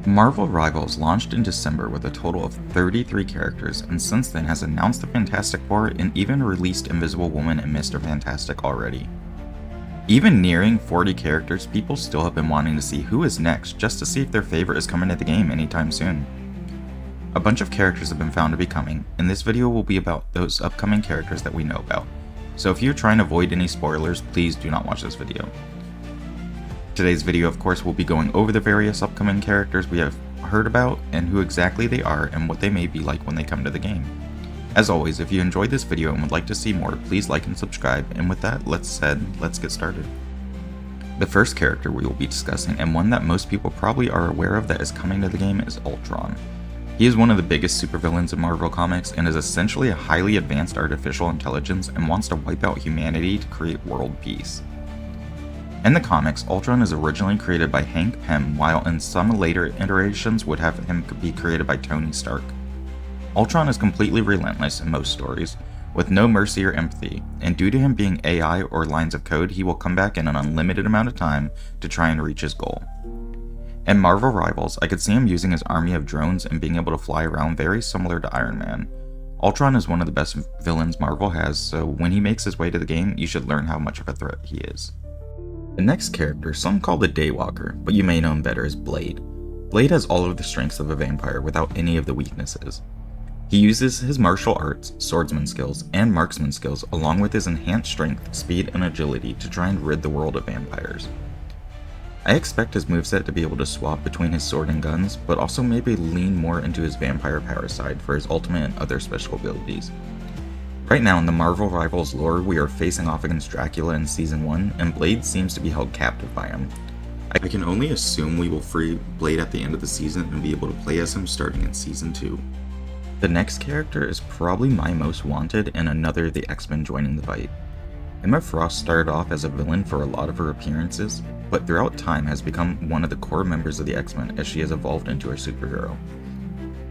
Marvel Rivals launched in December with a total of 33 characters, and since then has announced the Fantastic Four and even released Invisible Woman and Mr. Fantastic already. Even nearing 40 characters, people still have been wanting to see who is next, just to see if their favorite is coming to the game anytime soon. A bunch of characters have been found to be coming, and this video will be about those upcoming characters that we know about. So if you're trying to avoid any spoilers, please do not watch this video. Today's video, of course, will be going over the various upcoming characters we have heard about and who exactly they are and what they may be like when they come to the game. As always, if you enjoyed this video and would like to see more, please like and subscribe, and with that let's get started. The first character we will be discussing, and one that most people probably are aware of that is coming to the game, is Ultron. He is one of the biggest supervillains in Marvel Comics and is essentially a highly advanced artificial intelligence and wants to wipe out humanity to create world peace. In the comics, Ultron is originally created by Hank Pym, while in some later iterations would have him be created by Tony Stark. Ultron is completely relentless in most stories, with no mercy or empathy, and due to him being AI or lines of code, he will come back in an unlimited amount of time to try and reach his goal. In Marvel Rivals, I could see him using his army of drones and being able to fly around very similar to Iron Man. Ultron is one of the best villains Marvel has, so when he makes his way to the game, you should learn how much of a threat he is. The next character, some call the Daywalker, but you may know him better as Blade. Blade has all of the strengths of a vampire without any of the weaknesses. He uses his martial arts, swordsman skills, and marksman skills along with his enhanced strength, speed, and agility to try and rid the world of vampires. I expect his moveset to be able to swap between his sword and guns, but also maybe lean more into his vampire power side for his ultimate and other special abilities. Right now in the Marvel Rivals lore, we are facing off against Dracula in Season 1, and Blade seems to be held captive by him. I can only assume we will free Blade at the end of the season and be able to play as him starting in Season 2. The next character is probably my most wanted and another of the X-Men joining the fight. Emma Frost started off as a villain for a lot of her appearances, but throughout time has become one of the core members of the X-Men as she has evolved into a superhero.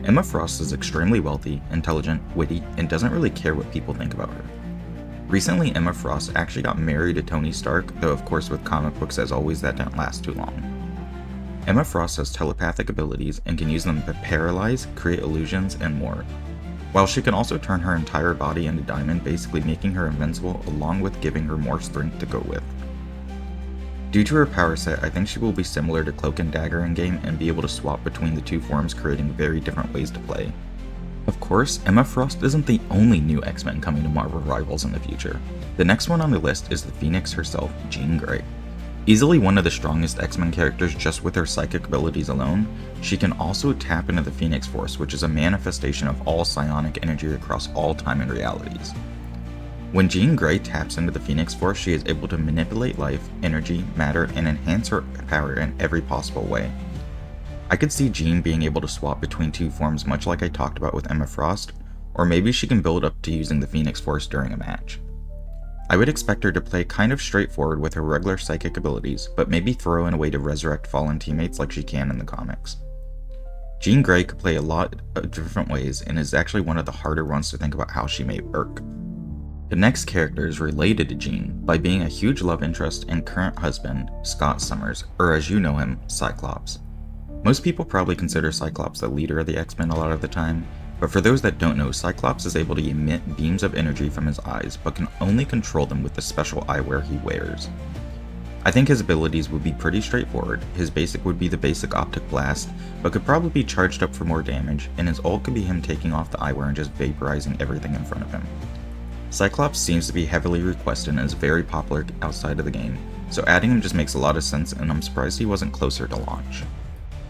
Emma Frost is extremely wealthy, intelligent, witty, and doesn't really care what people think about her. Recently, Emma Frost actually got married to Tony Stark, though of course with comic books as always that don't last too long. Emma Frost has telepathic abilities and can use them to paralyze, create illusions, and more. While she can also turn her entire body into diamond, basically making her invincible along with giving her more strength to go with. Due to her power set, I think she will be similar to Cloak and Dagger in game and be able to swap between the two forms, creating very different ways to play. Of course, Emma Frost isn't the only new X-Men coming to Marvel Rivals in the future. The next one on the list is the Phoenix herself, Jean Grey. Easily one of the strongest X-Men characters just with her psychic abilities alone, she can also tap into the Phoenix Force, which is a manifestation of all psionic energy across all time and realities. When Jean Grey taps into the Phoenix Force, she is able to manipulate life, energy, matter, and enhance her power in every possible way. I could see Jean being able to swap between two forms much like I talked about with Emma Frost, or maybe she can build up to using the Phoenix Force during a match. I would expect her to play kind of straightforward with her regular psychic abilities, but maybe throw in a way to resurrect fallen teammates like she can in the comics. Jean Grey could play a lot of different ways and is actually one of the harder ones to think about how she may work. The next character is related to Jean by being a huge love interest and current husband, Scott Summers, or as you know him, Cyclops. Most people probably consider Cyclops the leader of the X-Men a lot of the time, but for those that don't know, Cyclops is able to emit beams of energy from his eyes, but can only control them with the special eyewear he wears. I think his abilities would be pretty straightforward. His basic would be the basic optic blast, but could probably be charged up for more damage, and his ult could be him taking off the eyewear and just vaporizing everything in front of him. Cyclops seems to be heavily requested and is very popular outside of the game, so adding him just makes a lot of sense, and I'm surprised he wasn't closer to launch.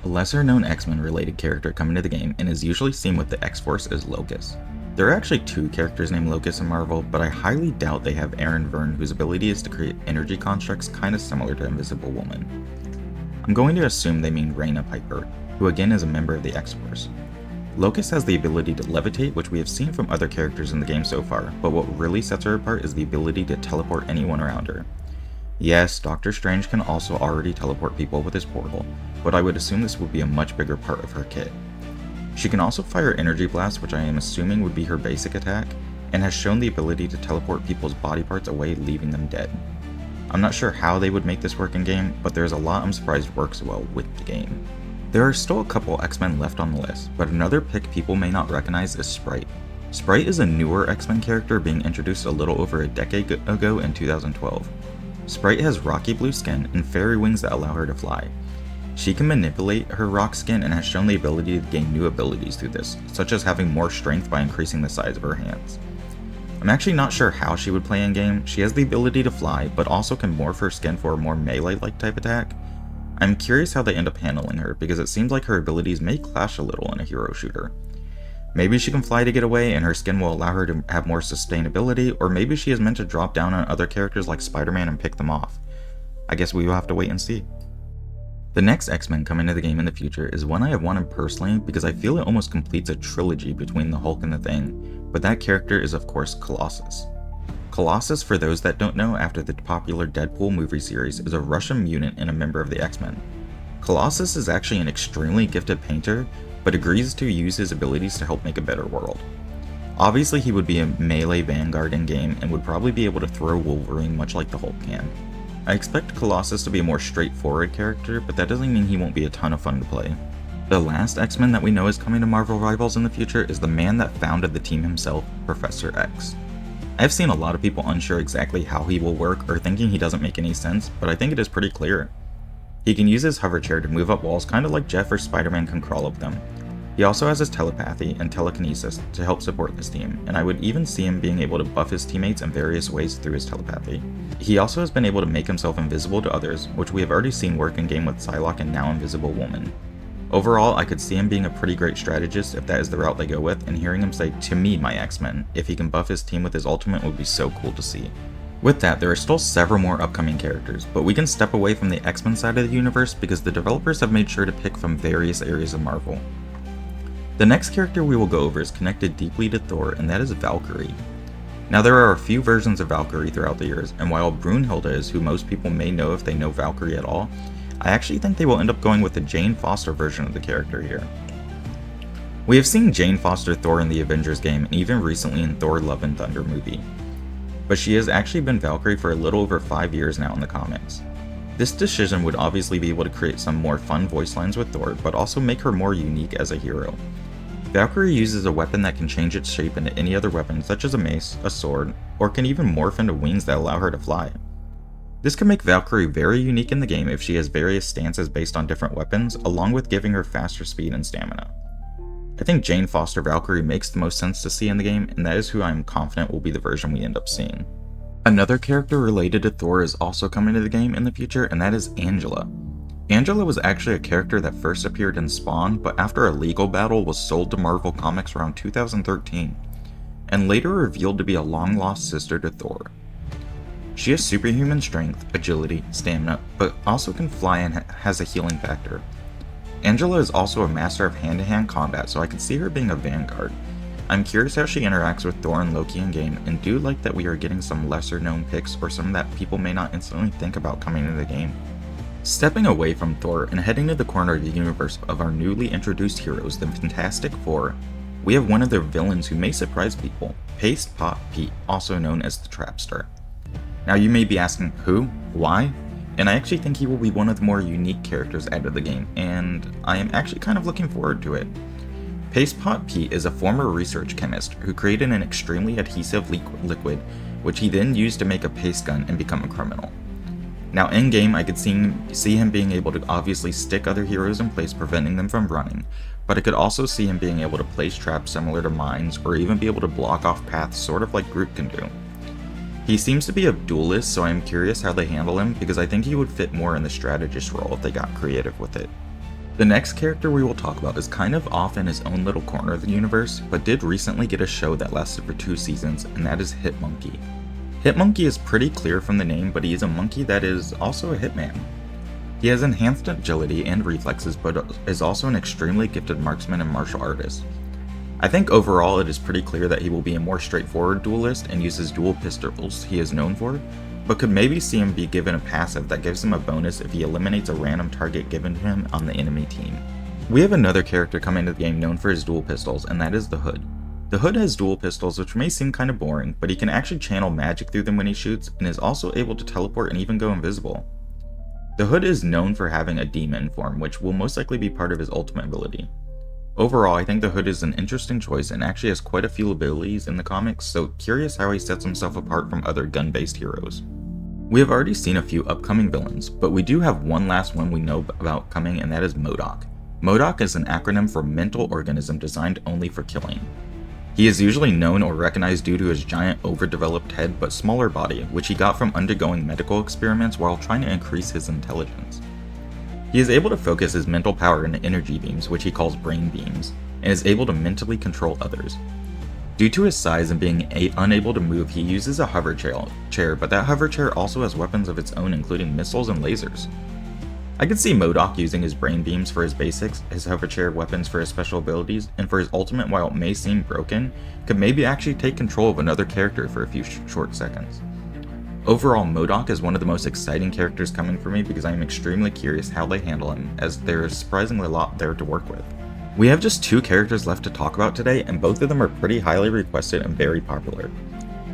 A lesser known X-Men related character coming to the game and is usually seen with the X-Force is Locus. There are actually two characters named Locus in Marvel, but I highly doubt they have Aaron Verne, whose ability is to create energy constructs kinda similar to Invisible Woman. I'm going to assume they mean Reyna Piper, who again is a member of the X-Force. Locus has the ability to levitate, which we have seen from other characters in the game so far, but what really sets her apart is the ability to teleport anyone around her. Yes, Doctor Strange can also already teleport people with his portal, but I would assume this would be a much bigger part of her kit. She can also fire energy blasts, which I am assuming would be her basic attack, and has shown the ability to teleport people's body parts away, leaving them dead. I'm not sure how they would make this work in game, but there's a lot I'm surprised works well with the game. There are still a couple X-Men left on the list, but another pick people may not recognize is Sprite. Sprite is a newer X-Men character being introduced a little over a decade ago in 2012. Sprite has rocky blue skin and fairy wings that allow her to fly. She can manipulate her rock skin and has shown the ability to gain new abilities through this, such as having more strength by increasing the size of her hands. I'm actually not sure how she would play in game. She has the ability to fly, but also can morph her skin for a more melee-like type attack. I'm curious how they end up handling her, because it seems like her abilities may clash a little in a hero shooter. Maybe she can fly to get away and her skin will allow her to have more sustainability, or maybe she is meant to drop down on other characters like Spider-Man and pick them off. I guess we will have to wait and see. The next X-Men coming to the game in the future is one I have wanted personally because I feel it almost completes a trilogy between the Hulk and the Thing, but that character is of course Colossus. Colossus, for those that don't know, after the popular Deadpool movie series, is a Russian mutant and a member of the X-Men. Colossus is actually an extremely gifted painter, but agrees to use his abilities to help make a better world. Obviously he would be a melee vanguard in game and would probably be able to throw Wolverine much like the Hulk can. I expect Colossus to be a more straightforward character, but that doesn't mean he won't be a ton of fun to play. The last X-Men that we know is coming to Marvel Rivals in the future is the man that founded the team himself, Professor X. I've seen a lot of people unsure exactly how he will work or thinking he doesn't make any sense, but I think it is pretty clear. He can use his hover chair to move up walls kind of like Jeff or Spider-Man can crawl up them. He also has his telepathy and telekinesis to help support this team, and I would even see him being able to buff his teammates in various ways through his telepathy. He also has been able to make himself invisible to others, which we have already seen work in game with Psylocke and now Invisible Woman. Overall, I could see him being a pretty great strategist if that is the route they go with, and hearing him say, "To me, my X-Men," if he can buff his team with his ultimate would be so cool to see. With that, there are still several more upcoming characters, but we can step away from the X-Men side of the universe because the developers have made sure to pick from various areas of Marvel. The next character we will go over is connected deeply to Thor, and that is Valkyrie. Now there are a few versions of Valkyrie throughout the years, and while Brunhilde is who most people may know if they know Valkyrie at all, I actually think they will end up going with the Jane Foster version of the character here. We have seen Jane Foster Thor in the Avengers game and even recently in Thor Love and Thunder movie, but she has actually been Valkyrie for a little over 5 years now in the comics. This decision would obviously be able to create some more fun voice lines with Thor, but also make her more unique as a hero. Valkyrie uses a weapon that can change its shape into any other weapon such as a mace, a sword, or can even morph into wings that allow her to fly. This can make Valkyrie very unique in the game if she has various stances based on different weapons, along with giving her faster speed and stamina. I think Jane Foster Valkyrie makes the most sense to see in the game, and that is who I am confident will be the version we end up seeing. Another character related to Thor is also coming to the game in the future, and that is Angela. Angela was actually a character that first appeared in Spawn, but after a legal battle was sold to Marvel Comics around 2013, and later revealed to be a long-lost sister to Thor. She has superhuman strength, agility, stamina, but also can fly and has a healing factor. Angela is also a master of hand-to-hand combat, so I can see her being a vanguard. I'm curious how she interacts with Thor and Loki in game, and do like that we are getting some lesser known picks or some that people may not instantly think about coming into the game. Stepping away from Thor and heading to the corner of the universe of our newly introduced heroes, the Fantastic Four, we have one of their villains who may surprise people, Paste Pot Pete, also known as the Trapster. Now you may be asking who, why, and I actually think he will be one of the more unique characters out of the game, and I am actually kind of looking forward to it. Paste Pot Pete is a former research chemist who created an extremely adhesive liquid, which he then used to make a paste gun and become a criminal. Now in game I could see him being able to obviously stick other heroes in place preventing them from running, but I could also see him being able to place traps similar to mines or even be able to block off paths sort of like Groot can do. He seems to be a duelist, so I am curious how they handle him because I think he would fit more in the strategist role if they got creative with it. The next character we will talk about is kind of off in his own little corner of the universe, but did recently get a show that lasted for 2 seasons, and that is Hitmonkey. Hitmonkey is pretty clear from the name, but he is a monkey that is also a hitman. He has enhanced agility and reflexes, but is also an extremely gifted marksman and martial artist. I think overall it is pretty clear that he will be a more straightforward duelist and uses dual pistols he is known for, but could maybe see him be given a passive that gives him a bonus if he eliminates a random target given to him on the enemy team. We have another character coming into the game known for his dual pistols, and that is the Hood. The Hood has dual pistols, which may seem kind of boring, but he can actually channel magic through them when he shoots, and is also able to teleport and even go invisible. The Hood is known for having a demon form, which will most likely be part of his ultimate ability. Overall, I think the Hood is an interesting choice and actually has quite a few abilities in the comics, so curious how he sets himself apart from other gun-based heroes. We have already seen a few upcoming villains, but we do have one last one we know about coming, and that is MODOK. MODOK is an acronym for Mental Organism Designed Only for Killing. He is usually known or recognized due to his giant overdeveloped head but smaller body, which he got from undergoing medical experiments while trying to increase his intelligence. He is able to focus his mental power into energy beams, which he calls brain beams, and is able to mentally control others. Due to his size and being unable to move, he uses a hover chair, but that hover chair also has weapons of its own, including missiles and lasers. I could see MODOK using his brain beams for his basics, his hover chair weapons for his special abilities, and for his ultimate, while it may seem broken, could maybe actually take control of another character for a few short seconds. Overall, MODOK is one of the most exciting characters coming for me because I am extremely curious how they handle him, as there is surprisingly a lot there to work with. We have just 2 characters left to talk about today, and both of them are pretty highly requested and very popular.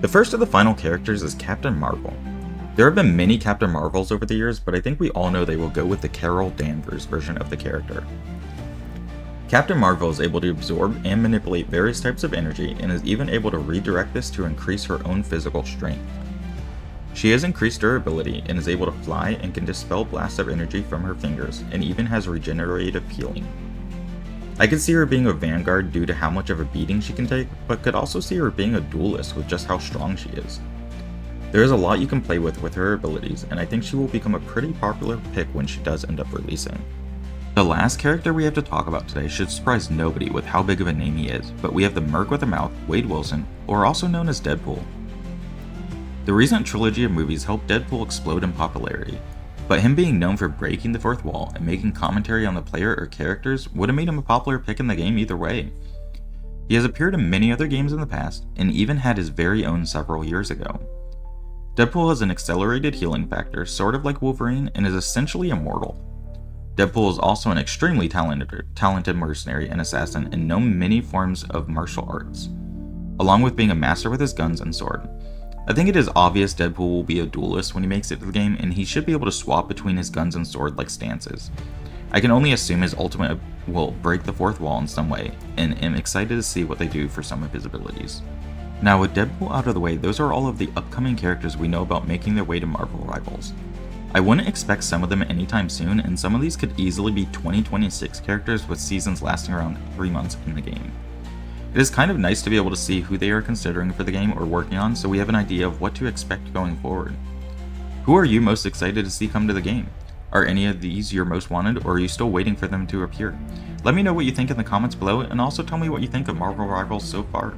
The first of the final characters is Captain Marvel. There have been many Captain Marvels over the years, but I think we all know they will go with the Carol Danvers version of the character. Captain Marvel is able to absorb and manipulate various types of energy, and is even able to redirect this to increase her own physical strength. She has increased durability and is able to fly and can dispel blasts of energy from her fingers, and even has regenerative healing. I could see her being a vanguard due to how much of a beating she can take, but could also see her being a duelist with just how strong she is. There is a lot you can play with her abilities, and I think she will become a pretty popular pick when she does end up releasing. The last character we have to talk about today should surprise nobody with how big of a name he is, but we have the Merc with a Mouth, Wade Wilson, or also known as Deadpool. The recent trilogy of movies helped Deadpool explode in popularity, but him being known for breaking the fourth wall and making commentary on the player or characters would have made him a popular pick in the game either way. He has appeared in many other games in the past, and even had his very own several years ago. Deadpool has an accelerated healing factor, sort of like Wolverine, and is essentially immortal. Deadpool is also an extremely talented mercenary and assassin and known many forms of martial arts, along with being a master with his guns and sword. I think it is obvious Deadpool will be a duelist when he makes it to the game, and he should be able to swap between his guns and sword like stances. I can only assume his ultimate will break the fourth wall in some way, and am excited to see what they do for some of his abilities. Now, with Deadpool out of the way, those are all of the upcoming characters we know about making their way to Marvel Rivals. I wouldn't expect some of them anytime soon, and some of these could easily be 2026 characters with seasons lasting around 3 months in the game. It is kind of nice to be able to see who they are considering for the game or working on, so we have an idea of what to expect going forward. Who are you most excited to see come to the game? Are any of these your most wanted, or are you still waiting for them to appear? Let me know what you think in the comments below, and also tell me what you think of Marvel Rivals so far.